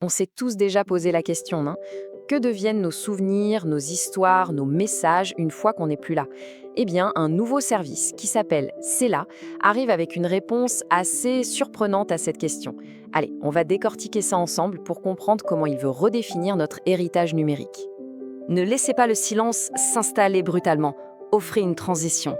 On s'est tous déjà posé la question, non? Que deviennent nos souvenirs, nos histoires, nos messages une fois qu'on n'est plus là? Eh bien, un nouveau service qui s'appelle C'est là arrive avec une réponse assez surprenante à cette question. Allez, on va décortiquer ça ensemble pour comprendre comment il veut redéfinir notre héritage numérique. Ne laissez pas le silence s'installer brutalement. Offrez une transition.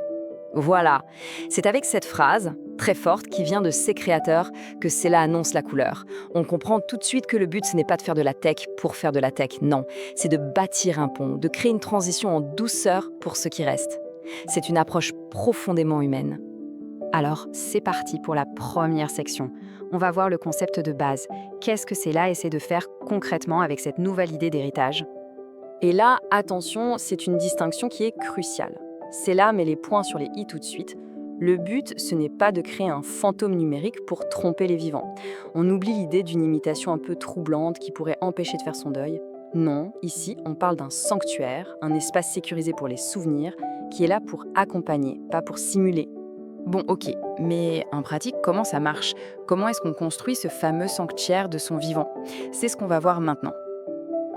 Voilà, c'est avec cette phrase, très forte, qui vient de ses créateurs, que cela annonce la couleur. On comprend tout de suite que le but, ce n'est pas de faire de la tech pour faire de la tech, non. C'est de bâtir un pont, de créer une transition en douceur pour ceux qui restent. C'est une approche profondément humaine. Alors, c'est parti pour la première section. On va voir le concept de base. Qu'est-ce que c'est là et c'est de faire concrètement avec cette nouvelle idée d'héritage? Et là, attention, c'est une distinction qui est cruciale. C'est là, mais les points sur les i tout de suite. Le but, ce n'est pas de créer un fantôme numérique pour tromper les vivants. On oublie l'idée d'une imitation un peu troublante qui pourrait empêcher de faire son deuil. Non, ici, on parle d'un sanctuaire, un espace sécurisé pour les souvenirs, qui est là pour accompagner, pas pour simuler. Bon, ok, mais en pratique, comment ça marche? Comment est-ce qu'on construit ce fameux sanctuaire de son vivant? C'est ce qu'on va voir maintenant.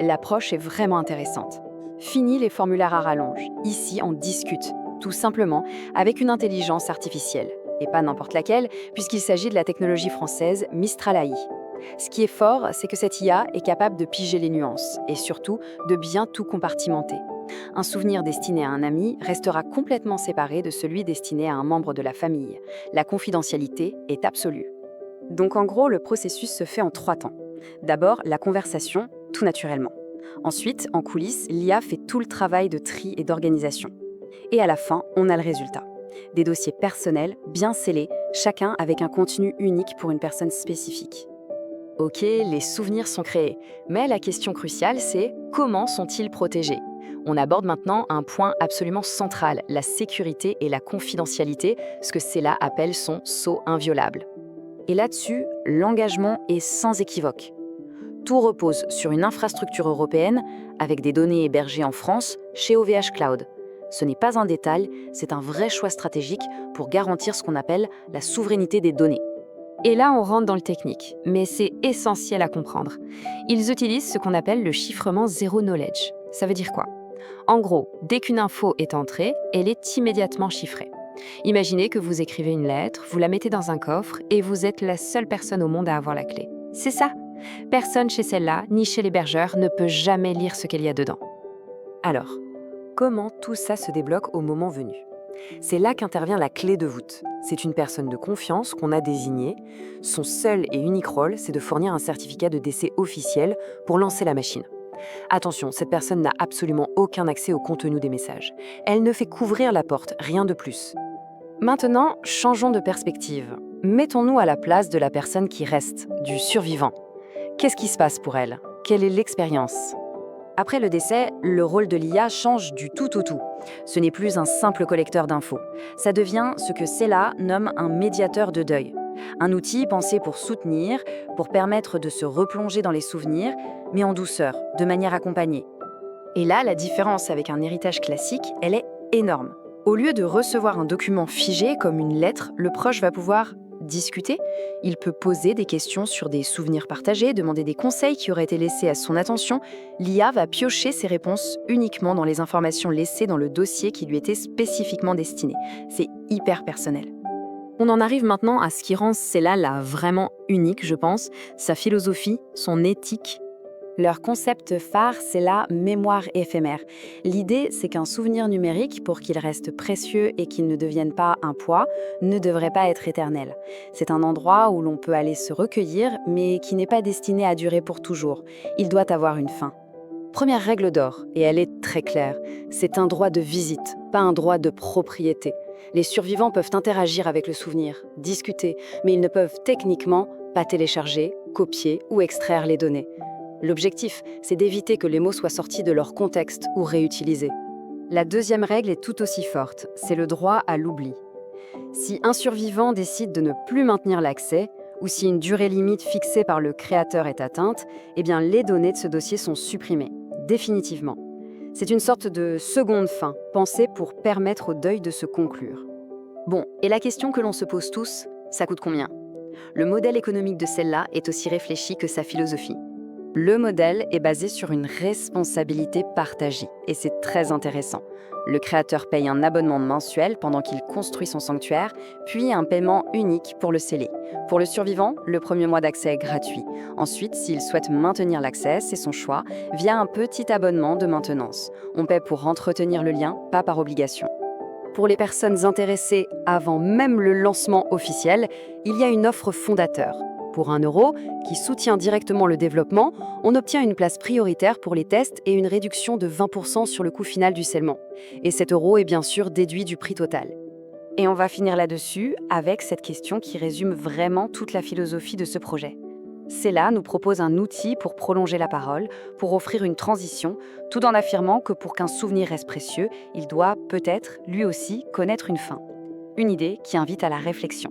L'approche est vraiment intéressante. Fini les formulaires à rallonge. Ici, on discute, tout simplement, avec une intelligence artificielle. Et pas n'importe laquelle, puisqu'il s'agit de la technologie française Mistral AI. Ce qui est fort, c'est que cette IA est capable de piger les nuances, et surtout de bien tout compartimenter. Un souvenir destiné à un ami restera complètement séparé de celui destiné à un membre de la famille. La confidentialité est absolue. Donc en gros, le processus se fait en 3 temps. D'abord, la conversation, tout naturellement. Ensuite, en coulisses, l'IA fait tout le travail de tri et d'organisation. Et à la fin, on a le résultat. Des dossiers personnels, bien scellés, chacun avec un contenu unique pour une personne spécifique. Ok, les souvenirs sont créés, mais la question cruciale, c'est comment sont-ils protégés? On aborde maintenant un point absolument central, la sécurité et la confidentialité, ce que Cella appelle son sceau inviolable. Et là-dessus, l'engagement est sans équivoque. Tout repose sur une infrastructure européenne avec des données hébergées en France chez OVH Cloud. Ce n'est pas un détail, c'est un vrai choix stratégique pour garantir ce qu'on appelle la souveraineté des données. Et là, on rentre dans le technique, mais c'est essentiel à comprendre. Ils utilisent ce qu'on appelle le chiffrement zero knowledge. Ça veut dire quoi? En gros, dès qu'une info est entrée, elle est immédiatement chiffrée. Imaginez que vous écrivez une lettre, vous la mettez dans un coffre et vous êtes la seule personne au monde à avoir la clé. C'est ça. Personne chez celle-là, ni chez l'hébergeur, ne peut jamais lire ce qu'il y a dedans. Alors, comment tout ça se débloque au moment venu? C'est là qu'intervient la clé de voûte. C'est une personne de confiance qu'on a désignée. Son seul et unique rôle, c'est de fournir un certificat de décès officiel pour lancer la machine. Attention, cette personne n'a absolument aucun accès au contenu des messages. Elle ne fait qu'ouvrir la porte, rien de plus. Maintenant, changeons de perspective. Mettons-nous à la place de la personne qui reste, du survivant. Qu'est-ce qui se passe pour elle? Quelle est l'expérience? Après le décès, le rôle de l'IA change du tout au tout. Ce n'est plus un simple collecteur d'infos. Ça devient ce que Cella nomme un médiateur de deuil. Un outil pensé pour soutenir, pour permettre de se replonger dans les souvenirs, mais en douceur, de manière accompagnée. Et là, la différence avec un héritage classique, elle est énorme. Au lieu de recevoir un document figé comme une lettre, le proche va pouvoir discuter. Il peut poser des questions sur des souvenirs partagés, demander des conseils qui auraient été laissés à son attention. L'IA va piocher ses réponses uniquement dans les informations laissées dans le dossier qui lui était spécifiquement destiné. C'est hyper personnel. On en arrive maintenant à ce qui rend Cella là vraiment unique, je pense, sa philosophie, son éthique. Leur concept phare, c'est la mémoire éphémère. L'idée, c'est qu'un souvenir numérique, pour qu'il reste précieux et qu'il ne devienne pas un poids, ne devrait pas être éternel. C'est un endroit où l'on peut aller se recueillir, mais qui n'est pas destiné à durer pour toujours. Il doit avoir une fin. Première règle d'or, et elle est très claire, c'est un droit de visite, pas un droit de propriété. Les survivants peuvent interagir avec le souvenir, discuter, mais ils ne peuvent techniquement pas télécharger, copier ou extraire les données. L'objectif, c'est d'éviter que les mots soient sortis de leur contexte ou réutilisés. La deuxième règle est tout aussi forte, c'est le droit à l'oubli. Si un survivant décide de ne plus maintenir l'accès, ou si une durée limite fixée par le créateur est atteinte, eh bien les données de ce dossier sont supprimées, définitivement. C'est une sorte de seconde fin, pensée pour permettre au deuil de se conclure. Bon, et la question que l'on se pose tous, ça coûte combien? Le modèle économique de celle-là est aussi réfléchi que sa philosophie. Le modèle est basé sur une responsabilité partagée et c'est très intéressant. Le créateur paye un abonnement mensuel pendant qu'il construit son sanctuaire, puis un paiement unique pour le sceller. Pour le survivant, le premier mois d'accès est gratuit. Ensuite, s'il souhaite maintenir l'accès, c'est son choix, via un petit abonnement de maintenance. On paie pour entretenir le lien, pas par obligation. Pour les personnes intéressées avant même le lancement officiel, il y a une offre fondateur. Pour 1 euro, qui soutient directement le développement, on obtient une place prioritaire pour les tests et une réduction de 20% sur le coût final du scellement. Et cet euro est bien sûr déduit du prix total. Et on va finir là-dessus avec cette question qui résume vraiment toute la philosophie de ce projet. Cela nous propose un outil pour prolonger la parole, pour offrir une transition, tout en affirmant que pour qu'un souvenir reste précieux, il doit peut-être, lui aussi, connaître une fin. Une idée qui invite à la réflexion.